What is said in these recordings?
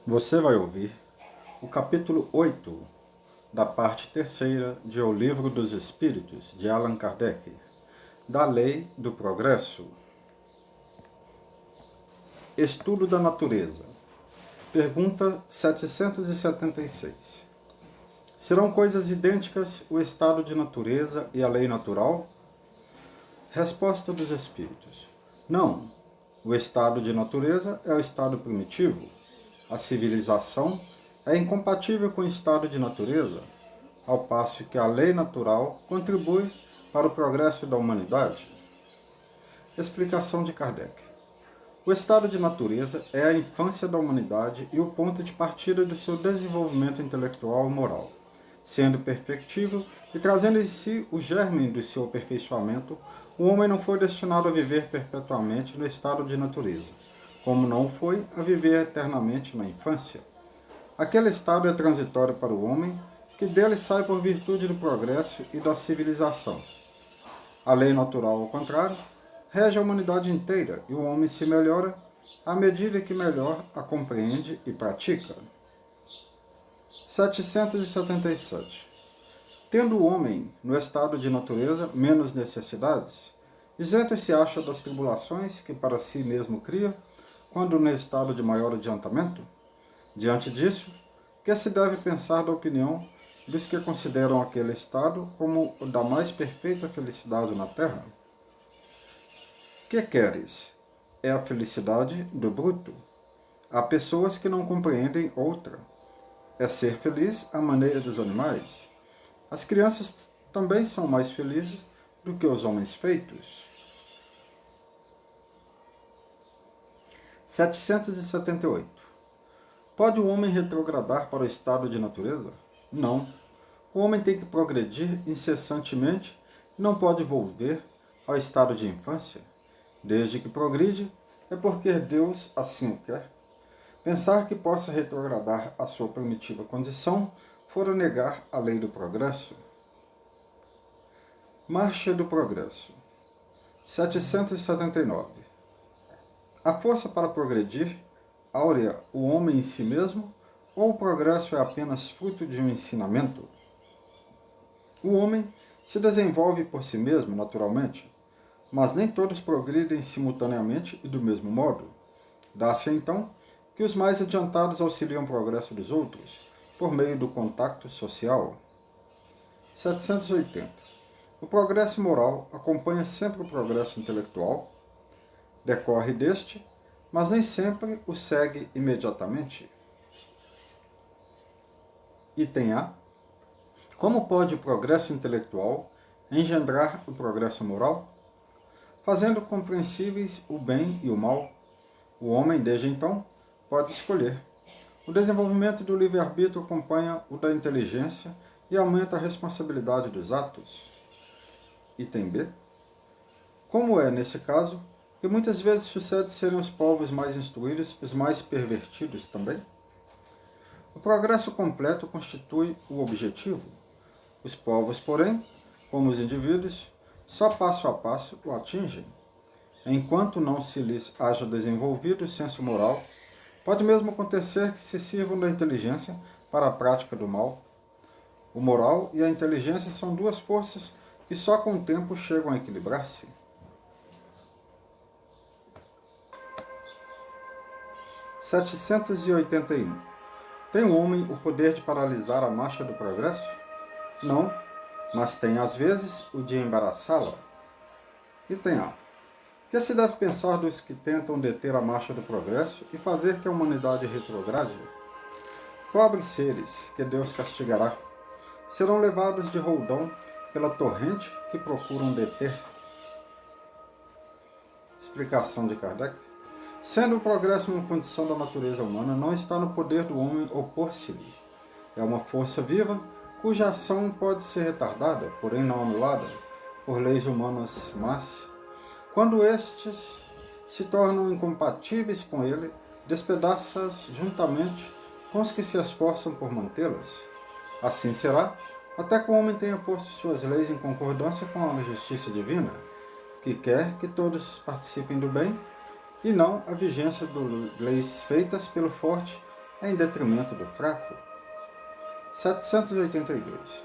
Você vai ouvir o capítulo 8 da parte terceira de O Livro dos Espíritos, de Allan Kardec, da Lei do Progresso. Estudo da Natureza. Pergunta 776. Serão coisas idênticas o estado de natureza e a lei natural? Resposta dos Espíritos. Não. O estado de natureza é o estado primitivo. A civilização é incompatível com o estado de natureza, ao passo que a lei natural contribui para o progresso da humanidade. Explicação de Kardec. O estado de natureza é a infância da humanidade e o ponto de partida do seu desenvolvimento intelectual e moral. Sendo perfectível e trazendo em si o germe do seu aperfeiçoamento, o homem não foi destinado a viver perpetuamente no estado de natureza, como não foi a viver eternamente na infância. Aquele estado é transitório para o homem, que dele sai por virtude do progresso e da civilização. A lei natural, ao contrário, rege a humanidade inteira e o homem se melhora à medida que melhor a compreende e pratica. 777. Tendo o homem, no estado de natureza, menos necessidades, isento se acha das tribulações que para si mesmo cria, quando no estado de maior adiantamento? Diante disso, que se deve pensar da opinião dos que consideram aquele estado como o da mais perfeita felicidade na terra? Que queres? É a felicidade do bruto. Há pessoas que não compreendem outra. É ser feliz à maneira dos animais. As crianças também são mais felizes do que os homens feitos. 778. Pode o homem retrogradar para o estado de natureza? Não. O homem tem que progredir incessantemente e não pode volver ao estado de infância. Desde que progride, é porque Deus assim o quer. Pensar que possa retrogradar à sua primitiva condição fora negar a lei do progresso. Marcha do progresso. 779. A força para progredir áurea o homem em si mesmo, ou o progresso é apenas fruto de um ensinamento? O homem se desenvolve por si mesmo, naturalmente, mas nem todos progridem simultaneamente e do mesmo modo. Dá-se então que os mais adiantados auxiliam o progresso dos outros, por meio do contato social. 780. O progresso moral acompanha sempre o progresso intelectual, decorre deste, mas nem sempre o segue imediatamente. Item A. Como pode o progresso intelectual engendrar o progresso moral? Fazendo compreensíveis o bem e o mal, o homem, desde então, pode escolher. O desenvolvimento do livre-arbítrio acompanha o da inteligência e aumenta a responsabilidade dos atos. Item B. Como é, nesse caso, que muitas vezes sucede serem os povos mais instruídos os mais pervertidos também? O progresso completo constitui o objetivo. Os povos, porém, como os indivíduos, só passo a passo o atingem. Enquanto não se lhes haja desenvolvido o senso moral, pode mesmo acontecer que se sirvam da inteligência para a prática do mal. O moral e a inteligência são duas forças que só com o tempo chegam a equilibrar-se. 781. Tem o homem o poder de paralisar a marcha do progresso? Não, mas tem às vezes o de embaraçá-la. Item A. Que se deve pensar dos que tentam deter a marcha do progresso e fazer que a humanidade retrograde? Pobres seres, que Deus castigará, serão levados de roldão pela torrente que procuram deter. Explicação de Kardec. Sendo o progresso uma condição da natureza humana, não está no poder do homem opor-se-lhe. É uma força viva, cuja ação pode ser retardada, porém não anulada, por leis humanas más. Quando estes se tornam incompatíveis com ele, despedaça-as juntamente com os que se esforçam por mantê-las. Assim será, até que o homem tenha posto suas leis em concordância com a justiça divina, que quer que todos participem do bem, e não a vigência de leis feitas pelo forte em detrimento do fraco. 782.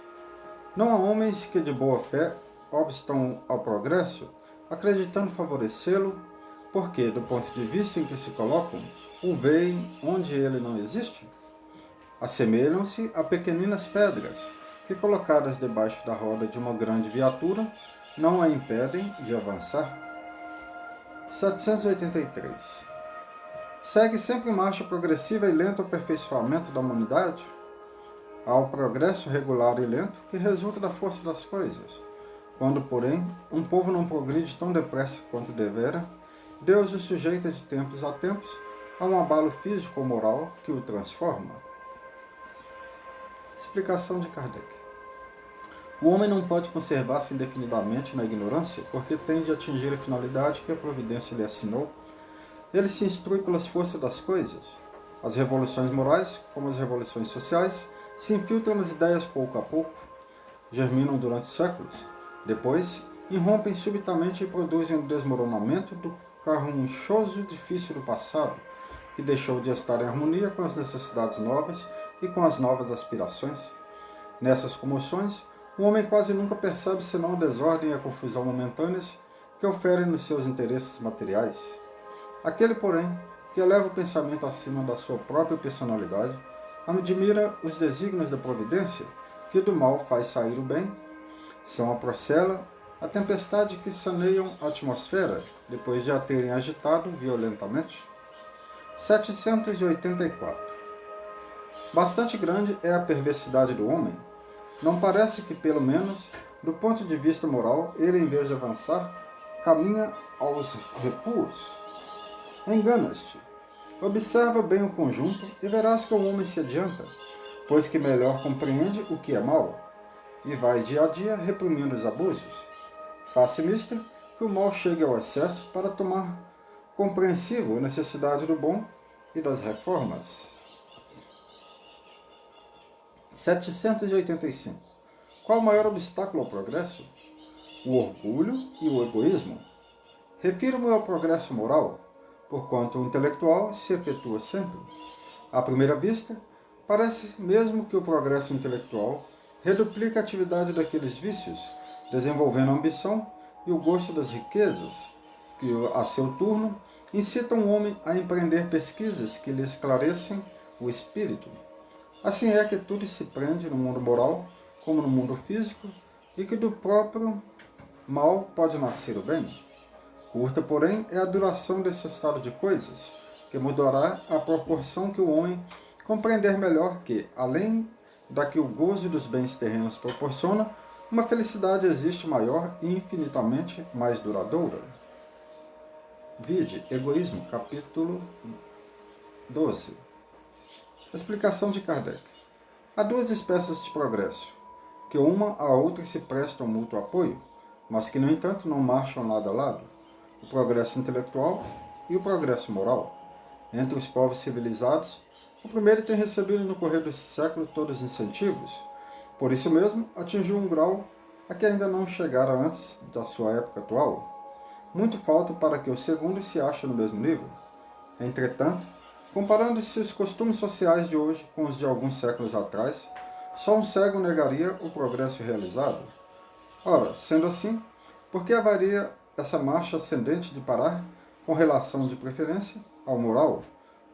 Não há homens que de boa fé obstam ao progresso, acreditando favorecê-lo, porque, do ponto de vista em que se colocam, o veem onde ele não existe? Assemelham-se a pequeninas pedras, que colocadas debaixo da roda de uma grande viatura, não a impedem de avançar. 783. Segue sempre marcha progressiva e lento aperfeiçoamento da humanidade? Há o progresso regular e lento que resulta da força das coisas. Quando, porém, um povo não progride tão depressa quanto devera, Deus o sujeita de tempos a tempos a um abalo físico ou moral que o transforma. Explicação de Kardec. O homem não pode conservar-se indefinidamente na ignorância, porque tende a atingir a finalidade que a providência lhe assinou. Ele se instrui pelas forças das coisas. As revoluções morais, como as revoluções sociais, se infiltram nas ideias pouco a pouco, germinam durante séculos. Depois, irrompem subitamente e produzem o desmoronamento do carrunchoso edifício do passado, que deixou de estar em harmonia com as necessidades novas e com as novas aspirações. Nessas comoções, o homem quase nunca percebe senão a desordem e a confusão momentâneas que oferem nos seus interesses materiais. Aquele, porém, que eleva o pensamento acima da sua própria personalidade, admira os desígnios da providência, que do mal faz sair o bem. São a procela, a tempestade que saneiam a atmosfera, depois de a terem agitado violentamente. 784. Bastante grande é a perversidade do homem. Não parece que, pelo menos, do ponto de vista moral, ele, em vez de avançar, caminha aos recuos? Enganas-te. Observa bem o conjunto e verás que o homem se adianta, pois que melhor compreende o que é mal, e vai dia a dia reprimindo os abusos. Faça mister que o mal chegue ao excesso para tomar compreensivo a necessidade do bom e das reformas. 785. Qual o maior obstáculo ao progresso? O orgulho e o egoísmo. Refiro-me ao progresso moral, porquanto o intelectual se efetua sempre. À primeira vista, parece mesmo que o progresso intelectual reduplica a atividade daqueles vícios, desenvolvendo a ambição e o gosto das riquezas, que, a seu turno, incitam o homem a empreender pesquisas que lhe esclarecem o espírito. Assim é que tudo se prende no mundo moral, como no mundo físico, e que do próprio mal pode nascer o bem. Curta, porém, é a duração desse estado de coisas, que mudará à proporção que o homem compreender melhor que, além da que o gozo dos bens terrenos proporciona, uma felicidade existe maior e infinitamente mais duradoura. Vide Egoísmo, capítulo 12. Explicação de Kardec. Há duas espécies de progresso, que uma à outra se prestam mútuo apoio, mas que, no entanto, não marcham lado a lado: o progresso intelectual e o progresso moral. Entre os povos civilizados, o primeiro tem recebido no correr desse século todos os incentivos. Por isso mesmo, atingiu um grau a que ainda não chegara antes da sua época atual. Muito falta para que o segundo se ache no mesmo nível. Entretanto, comparando-se os costumes sociais de hoje com os de alguns séculos atrás, só um cego negaria o progresso realizado. Ora, sendo assim, por que haveria essa marcha ascendente de parar com relação de preferência ao moral,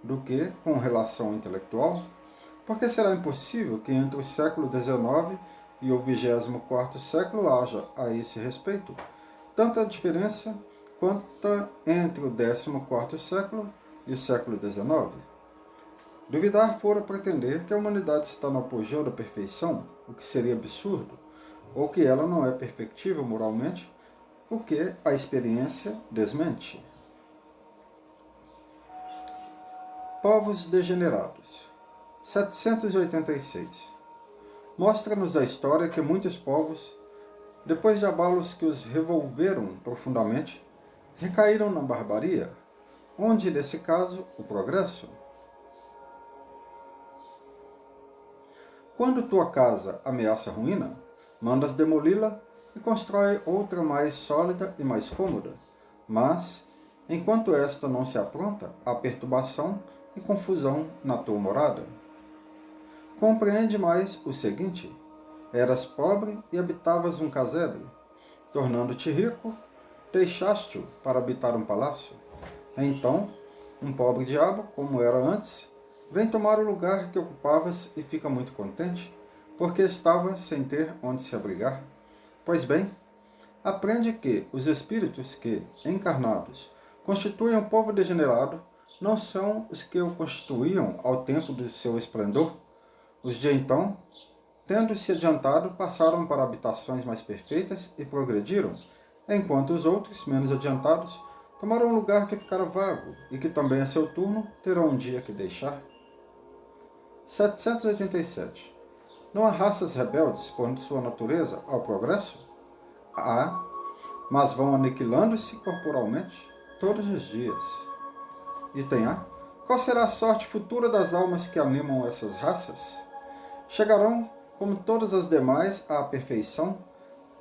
do que com relação ao intelectual? Porque será impossível que entre o século XIX e o 24º século haja, a esse respeito, tanta diferença quanto entre o 14º século e o século XIX. Duvidar fora pretender que a humanidade está no apogeu da perfeição, o que seria absurdo, ou que ela não é perfectível moralmente, o que a experiência desmente. Povos degenerados. 786. Mostra-nos a história que muitos povos, depois de abalos que os revolveram profundamente, recaíram na barbaria, onde, nesse caso, o progresso. Quando tua casa ameaça a ruína, mandas demoli-la e constrói outra mais sólida e mais cômoda. Mas, enquanto esta não se apronta, há perturbação e confusão na tua morada. Compreende mais o seguinte: eras pobre e habitavas um casebre. Tornando-te rico, deixaste-o para habitar um palácio. Então, um pobre diabo, como era antes, vem tomar o lugar que ocupavas e fica muito contente, porque estava sem ter onde se abrigar. Pois bem, aprende que os espíritos que, encarnados, constituem um povo degenerado, não são os que o constituíam ao tempo do seu esplendor. Os de então, tendo se adiantado, passaram para habitações mais perfeitas e progrediram, enquanto os outros, menos adiantados, tomaram um lugar que ficara vago e que também a seu turno terão um dia que deixar. 787. Não há raças rebeldes por sua natureza ao progresso? Há, mas vão aniquilando-se corporalmente todos os dias. Item A. Qual será a sorte futura das almas que animam essas raças? Chegarão, como todas as demais, à perfeição,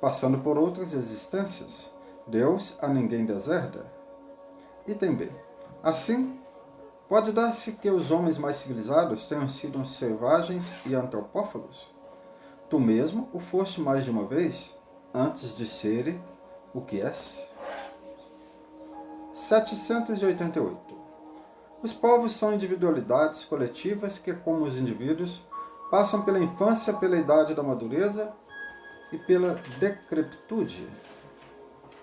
passando por outras existências. Deus a ninguém deserda. Item B. Assim, pode dar-se que os homens mais civilizados tenham sido selvagens e antropófagos? Tu mesmo o foste mais de uma vez, antes de ser o que és. 788. Os povos são individualidades coletivas que, como os indivíduos, passam pela infância, pela idade da madureza e pela decrepitude.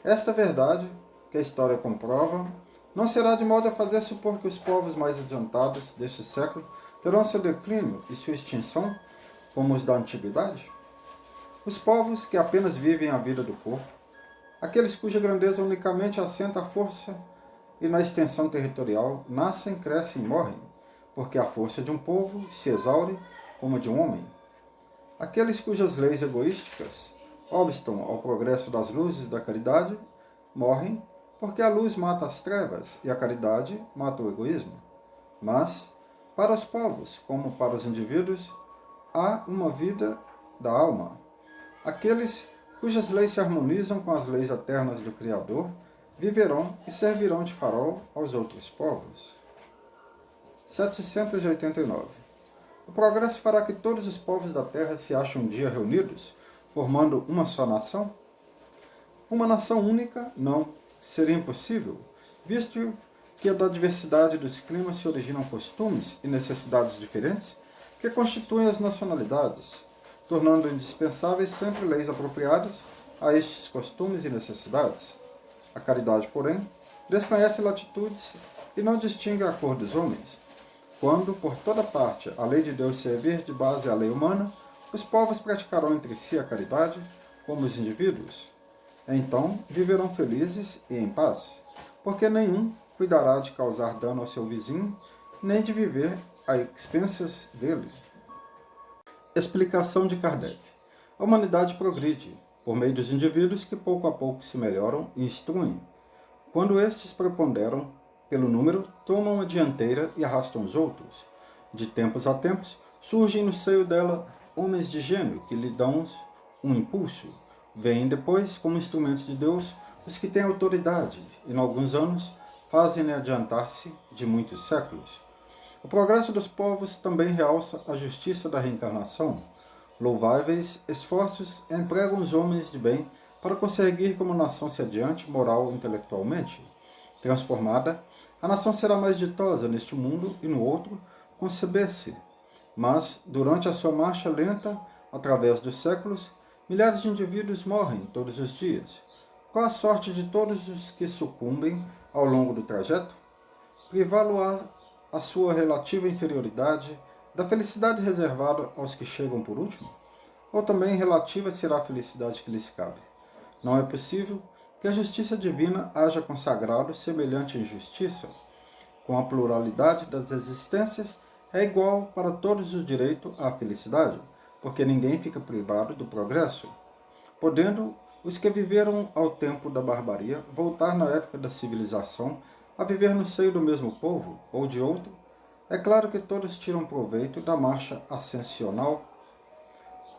Esta verdade, que a história comprova, não será de modo a fazer supor que os povos mais adiantados deste século terão seu declínio e sua extinção, como os da antiguidade? Os povos que apenas vivem a vida do corpo, aqueles cuja grandeza unicamente assenta a força e na extensão territorial, nascem, crescem e morrem, porque a força de um povo se exaure como a de um homem. Aqueles cujas leis egoísticas obstam ao progresso das luzes da caridade, morrem, porque a luz mata as trevas e a caridade mata o egoísmo. Mas, para os povos, como para os indivíduos, há uma vida da alma. Aqueles cujas leis se harmonizam com as leis eternas do Criador, viverão e servirão de farol aos outros povos. 789. O progresso fará que todos os povos da Terra se achem um dia reunidos, formando uma só nação? Uma nação única não seria impossível, visto que da diversidade dos climas se originam costumes e necessidades diferentes que constituem as nacionalidades, tornando indispensáveis sempre leis apropriadas a estes costumes e necessidades. A caridade, porém, desconhece latitudes e não distingue a cor dos homens. Quando, por toda parte, a lei de Deus servir de base à lei humana, os povos praticarão entre si a caridade, como os indivíduos. Então, viverão felizes e em paz, porque nenhum cuidará de causar dano ao seu vizinho, nem de viver a expensas dele. Explicação de Kardec. A humanidade progride, por meio dos indivíduos que pouco a pouco se melhoram e instruem. Quando estes preponderam pelo número, tomam a dianteira e arrastam os outros. De tempos a tempos, surgem no seio dela homens de gênio que lhe dão um impulso. Vêm depois, como instrumentos de Deus, os que têm autoridade, e, em alguns anos, fazem-ne adiantar-se de muitos séculos. O progresso dos povos também realça a justiça da reencarnação. Louváveis esforços empregam os homens de bem para conseguir como nação se adiante moral e intelectualmente. Transformada, a nação será mais ditosa neste mundo e no outro, conceber-se. Mas, durante a sua marcha lenta, através dos séculos, milhares de indivíduos morrem todos os dias. Qual a sorte de todos os que sucumbem ao longo do trajeto? Privá-lo-á a sua relativa inferioridade da felicidade reservada aos que chegam por último? Ou também relativa será a felicidade que lhes cabe? Não é possível que a justiça divina haja consagrado semelhante injustiça. Com a pluralidade das existências, é igual para todos o direito à felicidade, porque ninguém fica privado do progresso. Podendo os que viveram ao tempo da barbaria voltar na época da civilização a viver no seio do mesmo povo ou de outro, é claro que todos tiram proveito da marcha ascensional.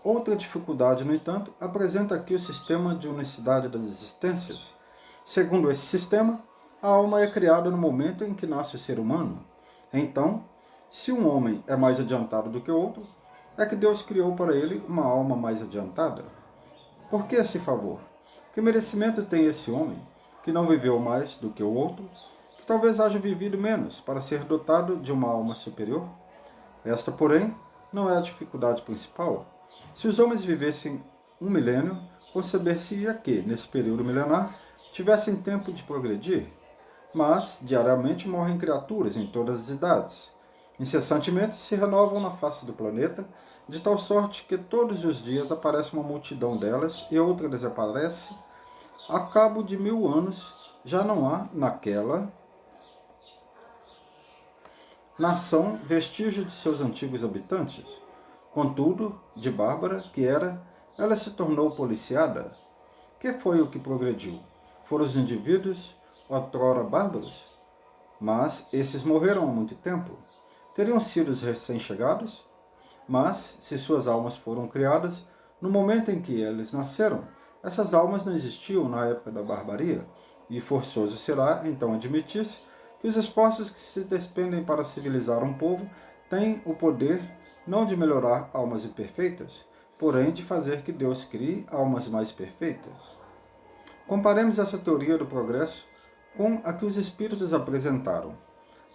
Outra dificuldade, no entanto, apresenta aqui o sistema de unicidade das existências. Segundo esse sistema, a alma é criada no momento em que nasce o ser humano. Então, se um homem é mais adiantado do que outro, é que Deus criou para ele uma alma mais adiantada. Por que esse favor? Que merecimento tem esse homem, que não viveu mais do que o outro, que talvez haja vivido menos para ser dotado de uma alma superior? Esta, porém, não é a dificuldade principal. Se os homens vivessem 1 milênio, conceber-se-ia que, nesse período milenar, tivessem tempo de progredir. Mas, diariamente, morrem criaturas em todas as idades. Incessantemente se renovam na face do planeta, de tal sorte que todos os dias aparece uma multidão delas e outra desaparece. A cabo de 1000 anos, já não há naquela nação vestígio de seus antigos habitantes. Contudo, de bárbara que era, ela se tornou policiada. Que foi o que progrediu? Foram os indivíduos, outrora bárbaros? Mas esses morreram há muito tempo. Teriam sido os recém-chegados? Mas, se suas almas foram criadas, no momento em que eles nasceram, essas almas não existiam na época da barbaria, e forçoso será, então, admitir-se que os esforços que se despendem para civilizar um povo têm o poder não de melhorar almas imperfeitas, porém de fazer que Deus crie almas mais perfeitas. Comparemos essa teoria do progresso com a que os espíritos apresentaram.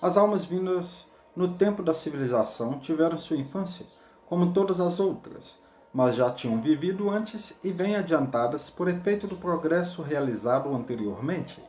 As almas vindas no tempo da civilização tiveram sua infância, como todas as outras, mas já tinham vivido antes e bem adiantadas por efeito do progresso realizado anteriormente.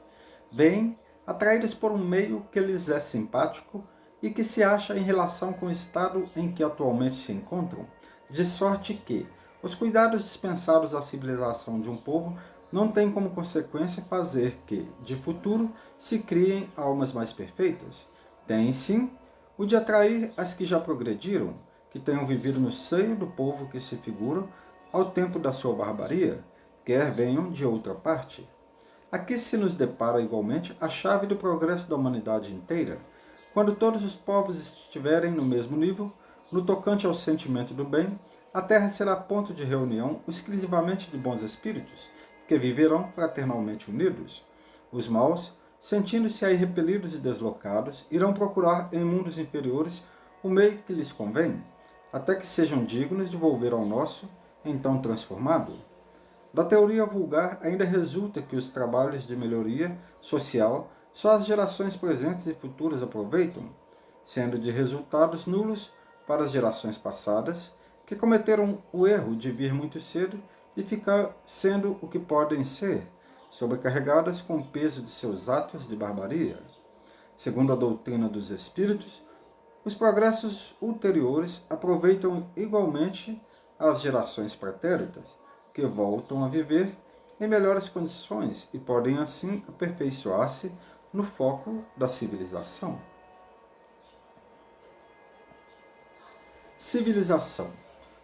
Vêm atraídas por um meio que lhes é simpático e que se acha em relação com o estado em que atualmente se encontram, de sorte que os cuidados dispensados à civilização de um povo não têm como consequência fazer que, de futuro, se criem almas mais perfeitas. Tem, sim, o de atrair as que já progrediram, que tenham vivido no seio do povo que se figuram ao tempo da sua barbaria, quer venham de outra parte. Aqui se nos depara igualmente a chave do progresso da humanidade inteira. Quando todos os povos estiverem no mesmo nível, no tocante ao sentimento do bem, a terra será ponto de reunião exclusivamente de bons espíritos, que viverão fraternalmente unidos. Os maus, sentindo-se aí repelidos e deslocados, irão procurar em mundos inferiores o meio que lhes convém, até que sejam dignos de volver ao nosso, então transformado. Da teoria vulgar ainda resulta que os trabalhos de melhoria social só as gerações presentes e futuras aproveitam, sendo de resultados nulos para as gerações passadas, que cometeram o erro de vir muito cedo e ficar sendo o que podem ser, sobrecarregadas com o peso de seus atos de barbaria. Segundo a doutrina dos espíritos, os progressos ulteriores aproveitam igualmente as gerações pretéritas, que voltam a viver em melhores condições e podem assim aperfeiçoar-se no foco da civilização. Civilização.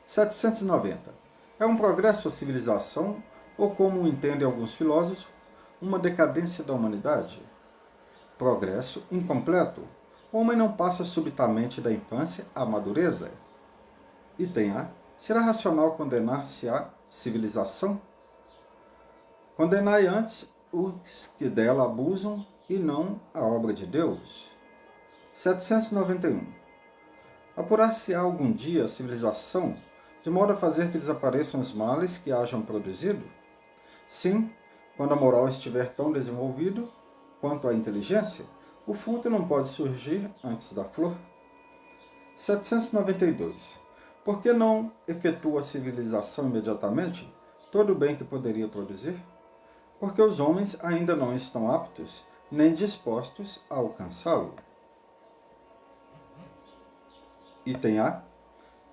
790. É um progresso a civilização, ou como entendem alguns filósofos, uma decadência da humanidade? Progresso incompleto. O homem não passa subitamente da infância à madureza. Item A. Será racional condenar-se à civilização? Condenai antes os que dela abusam e não a obra de Deus. 791. Apurar-se-á algum dia a civilização, de modo a fazer que desapareçam os males que hajam produzido? Sim, quando a moral estiver tão desenvolvida quanto a inteligência, o fruto não pode surgir antes da flor. 792. Por que não efetua a civilização imediatamente todo o bem que poderia produzir? Porque os homens ainda não estão aptos nem dispostos a alcançá-lo. Item A.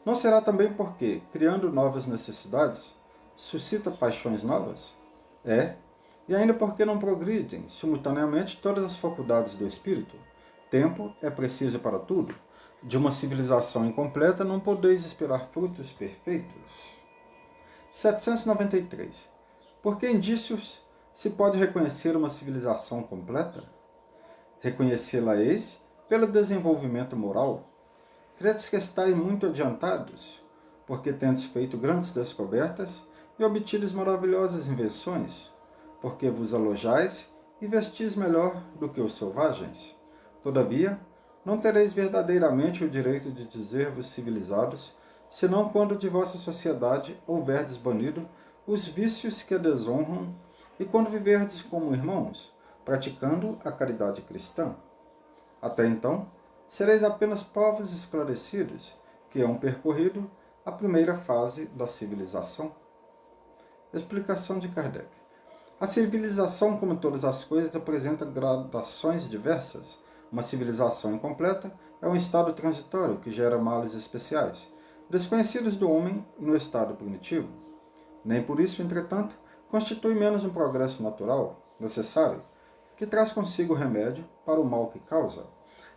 Não será também porque, criando novas necessidades, suscita paixões novas? É, e ainda porque não progridem simultaneamente todas as faculdades do espírito. Tempo é preciso para tudo. De uma civilização incompleta não podeis esperar frutos perfeitos. 793. Por que indícios se pode reconhecer uma civilização completa? Reconhecê-la-eis pelo desenvolvimento moral. Credes que estáis muito adiantados, porque tendes feito grandes descobertas e obtides maravilhosas invenções, porque vos alojais e vestis melhor do que os selvagens. Todavia, não tereis verdadeiramente o direito de dizer-vos civilizados, senão quando de vossa sociedade houverdes banido os vícios que a desonram e quando viverdes como irmãos, praticando a caridade cristã. Até então, sereis apenas povos esclarecidos, que hão percorrido a primeira fase da civilização. Explicação de Kardec. A civilização, como todas as coisas, apresenta gradações diversas. Uma civilização incompleta é um estado transitório que gera males especiais, desconhecidos do homem no estado primitivo. Nem por isso, entretanto, constitui menos um progresso natural, necessário, que traz consigo remédio para o mal que causa.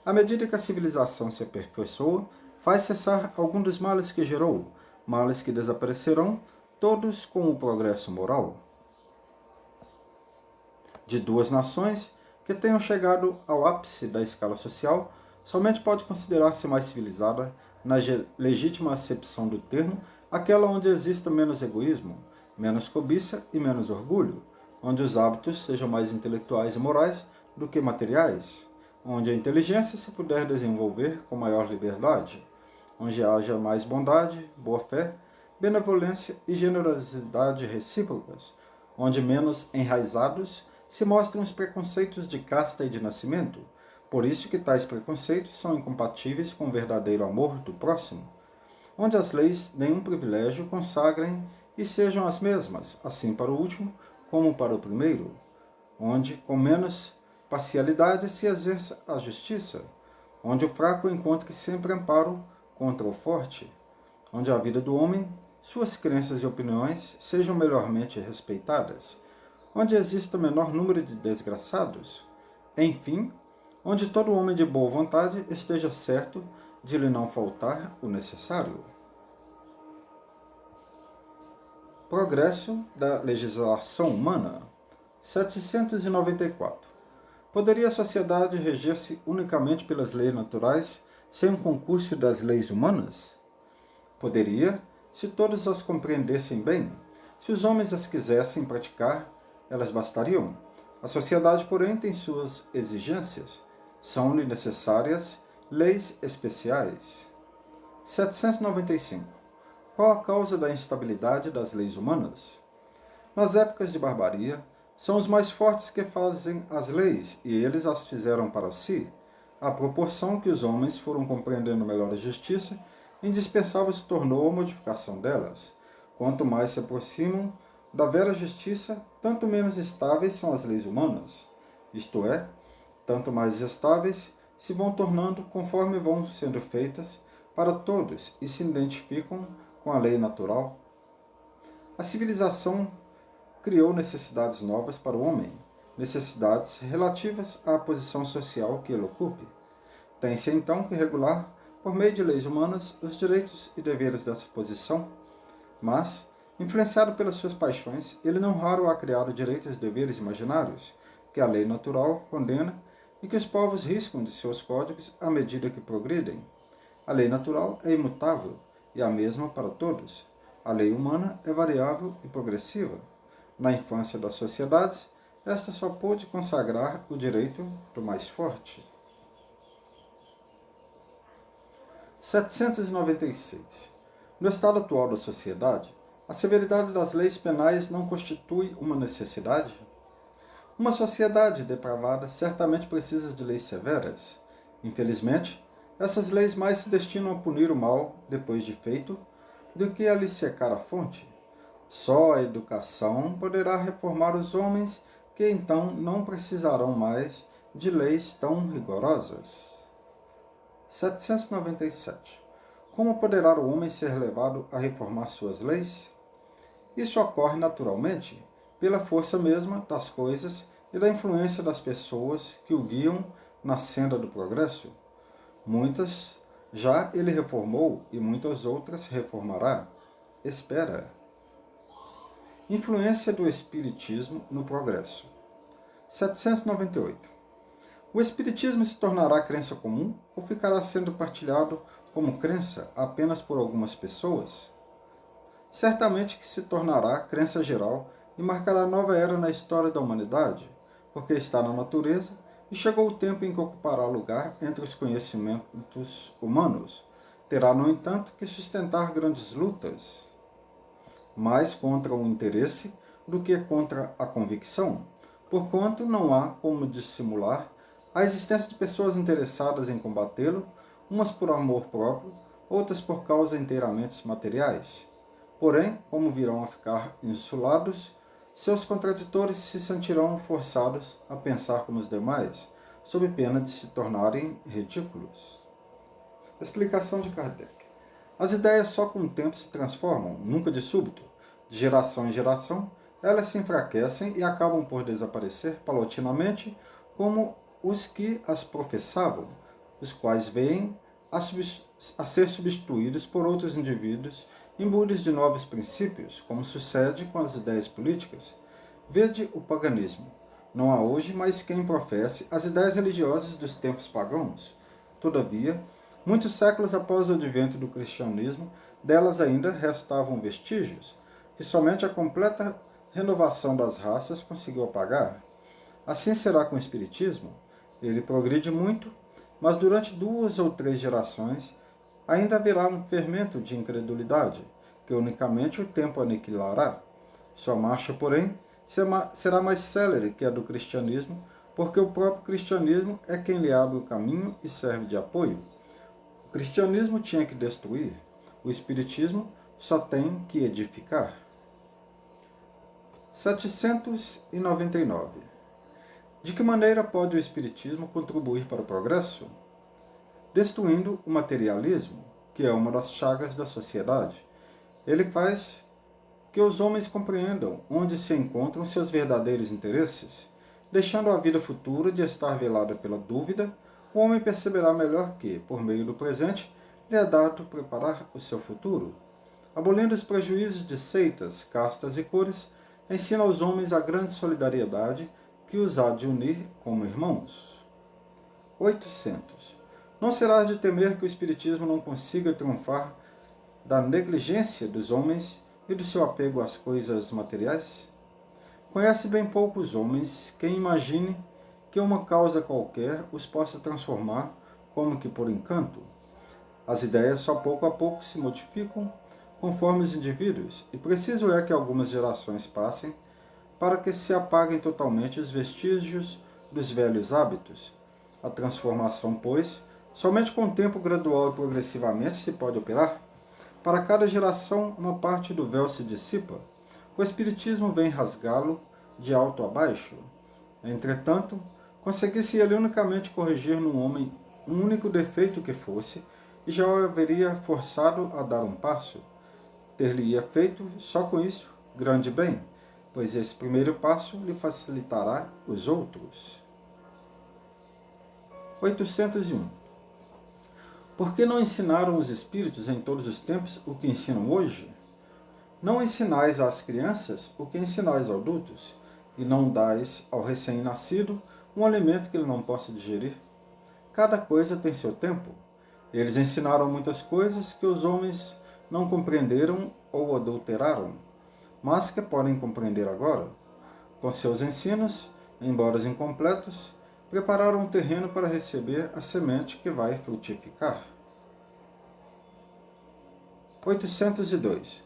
À medida que a civilização se aperfeiçoa, faz cessar algum dos males que gerou, males que desaparecerão, todos com o progresso moral. De duas nações que tenham chegado ao ápice da escala social, somente pode considerar-se mais civilizada, na legítima acepção do termo, aquela onde exista menos egoísmo, menos cobiça e menos orgulho, onde os hábitos sejam mais intelectuais e morais do que materiais, onde a inteligência se puder desenvolver com maior liberdade, onde haja mais bondade, boa-fé, benevolência e generosidade recíprocas, onde menos enraizados se mostram os preconceitos de casta e de nascimento, por isso que tais preconceitos são incompatíveis com o verdadeiro amor do próximo, onde as leis nenhum privilégio consagrem e sejam as mesmas, assim para o último como para o primeiro, onde com menos parcialidade se exerça a justiça, onde o fraco encontre sempre amparo contra o forte, onde a vida do homem, suas crenças e opiniões sejam melhormente respeitadas, onde exista menor número de desgraçados, enfim, onde todo homem de boa vontade esteja certo de lhe não faltar o necessário. Progresso da legislação humana. 794. Poderia a sociedade reger-se unicamente pelas leis naturais, sem um concurso das leis humanas? Poderia, se todos as compreendessem bem. Se os homens as quisessem praticar, elas bastariam. A sociedade, porém, tem suas exigências. São-lhe necessárias leis especiais. 795. Qual a causa da instabilidade das leis humanas? Nas épocas de barbaria, são os mais fortes que fazem as leis, e eles as fizeram para si. À proporção que os homens foram compreendendo melhor a justiça, indispensável se tornou a modificação delas. Quanto mais se aproximam da vera justiça, tanto menos estáveis são as leis humanas. Isto é, tanto mais estáveis se vão tornando conforme vão sendo feitas para todos e se identificam com a lei natural. A civilização criou necessidades novas para o homem, necessidades relativas à posição social que ele ocupe. Tem-se então que regular, por meio de leis humanas, os direitos e deveres dessa posição, mas, influenciado pelas suas paixões, ele não raro há criado direitos e deveres imaginários, que a lei natural condena e que os povos riscam de seus códigos à medida que progridem. A lei natural é imutável e a mesma para todos. A lei humana é variável e progressiva. Na infância das sociedades, esta só pôde consagrar o direito do mais forte. 796. No estado atual da sociedade, a severidade das leis penais não constitui uma necessidade? Uma sociedade depravada certamente precisa de leis severas. Infelizmente, essas leis mais se destinam a punir o mal depois de feito do que a lhe secar a fonte. Só a educação poderá reformar os homens, que então não precisarão mais de leis tão rigorosas. 797. Como poderá o homem ser levado a reformar suas leis? Isso ocorre naturalmente pela força mesma das coisas e da influência das pessoas que o guiam na senda do progresso. Muitas já ele reformou e muitas outras reformará. Espera. Influência do Espiritismo no progresso. 798. O Espiritismo se tornará crença comum ou ficará sendo partilhado como crença apenas por algumas pessoas? Certamente que se tornará crença geral e marcará nova era na história da humanidade, porque está na natureza e chegou o tempo em que ocupará lugar entre os conhecimentos humanos. Terá, no entanto, que sustentar grandes lutas, mais contra o interesse do que contra a convicção, porquanto não há como dissimular a existência de pessoas interessadas em combatê-lo, umas por amor próprio, outras por causas inteiramente materiais. Porém, como virão a ficar insulados, seus contraditores se sentirão forçados a pensar como os demais, sob pena de se tornarem ridículos. Explicação de Kardec. As ideias só com o tempo se transformam, nunca de súbito. De geração em geração, elas se enfraquecem e acabam por desaparecer paulatinamente, como os que as professavam, os quais vêm a ser substituídos por outros indivíduos imbuídos de novos princípios, como sucede com as ideias políticas. Vede o paganismo. Não há hoje mais quem professe as ideias religiosas dos tempos pagãos. Todavia, muitos séculos após o advento do cristianismo, delas ainda restavam vestígios, que somente a completa renovação das raças conseguiu apagar. Assim será com o Espiritismo. Ele progride muito, mas durante 2 ou 3 gerações ainda haverá um fermento de incredulidade, que unicamente o tempo aniquilará. Sua marcha, porém, será mais célere que a do cristianismo, porque o próprio cristianismo é quem lhe abre o caminho e serve de apoio. O cristianismo tinha que destruir, o espiritismo só tem que edificar. 799. De que maneira pode o espiritismo contribuir para o progresso? Destruindo o materialismo, que é uma das chagas da sociedade. Ele faz que os homens compreendam onde se encontram seus verdadeiros interesses. Deixando a vida futura de estar velada pela dúvida, o homem perceberá melhor que, por meio do presente, lhe é dado preparar o seu futuro. Abolindo os prejuízos de seitas, castas e cores, ensina aos homens a grande solidariedade que os há de unir como irmãos. 800. Não será de temer que o Espiritismo não consiga triunfar da negligência dos homens e do seu apego às coisas materiais? Conhece bem poucos homens quem imagine que uma causa qualquer os possa transformar como que por encanto. As ideias só pouco a pouco se modificam conforme os indivíduos, e preciso é que algumas gerações passem para que se apaguem totalmente os vestígios dos velhos hábitos. A transformação, pois, somente com o tempo gradual e progressivamente se pode operar. Para cada geração, uma parte do véu se dissipa. O Espiritismo vem rasgá-lo de alto a baixo. Entretanto, conseguisse ele unicamente corrigir no homem um único defeito que fosse, e já o haveria forçado a dar um passo. Ter-lhe-ia feito, só com isso, grande bem, pois esse primeiro passo lhe facilitará os outros. 801. Por que não ensinaram os espíritos em todos os tempos o que ensinam hoje? Não ensinais às crianças o que ensinais aos adultos, e não dais ao recém-nascido um alimento que ele não possa digerir. Cada coisa tem seu tempo. Eles ensinaram muitas coisas que os homens não compreenderam ou adulteraram, mas que podem compreender agora. Com seus ensinos, embora incompletos, prepararam um terreno para receber a semente que vai frutificar. 802.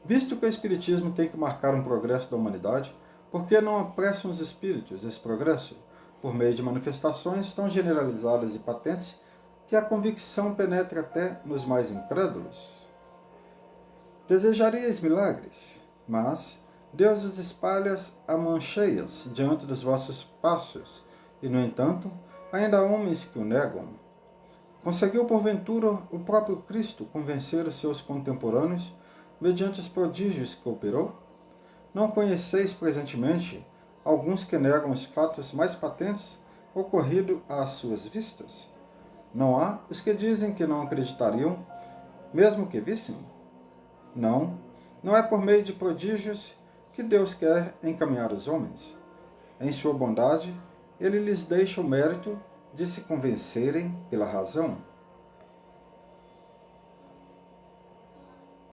Visto que o Espiritismo tem que marcar um progresso da humanidade, por que não apressam os espíritos esse progresso, por meio de manifestações tão generalizadas e patentes que a convicção penetra até nos mais incrédulos? Desejarias milagres, mas Deus os espalha a mãos cheias diante dos vossos passos, e, no entanto, ainda há homens que o negam. Conseguiu, porventura, o próprio Cristo convencer os seus contemporâneos mediante os prodígios que operou? Não conheceis presentemente alguns que negam os fatos mais patentes ocorridos às suas vistas? Não há os que dizem que não acreditariam, mesmo que vissem? Não é por meio de prodígios que Deus quer encaminhar os homens. Em sua bondade, ele lhes deixa o mérito de se convencerem pela razão.